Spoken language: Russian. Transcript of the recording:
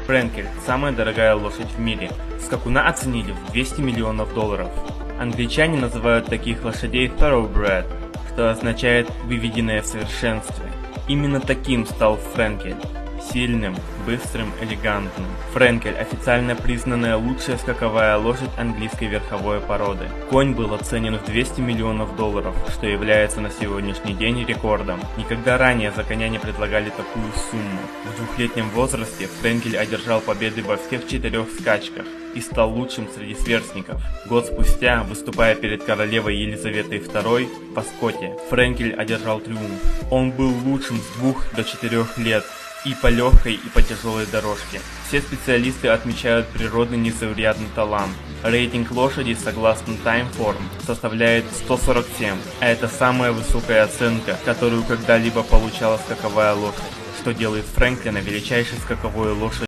Френкель – самая дорогая лошадь в мире. Скакуна оценили в $200 миллионов. Англичане называют таких лошадей Thoroughbred, что означает «выведенная в совершенстве». Именно таким стал Френкель. Сильным, быстрым, элегантным. Френкель – официально признанная лучшая скаковая лошадь английской верховой породы. Конь был оценен в $200 миллионов, что является на сегодняшний день рекордом. Никогда ранее за коня не предлагали такую сумму. В 2-летнем возрасте Френкель одержал победы во всех 4 скачках и стал лучшим среди сверстников. Год спустя, выступая перед королевой Елизаветой II в Аскоте, Френкель одержал триумф. Он был лучшим с 2 до 4 лет. И по легкой, и по тяжелой дорожке. Все специалисты отмечают природный незаурядный талант. Рейтинг лошади, согласно Timeform, составляет 147, а это самая высокая оценка, которую когда-либо получала скаковая лошадь, что делает Френкелина величайшей скаковой лошадью.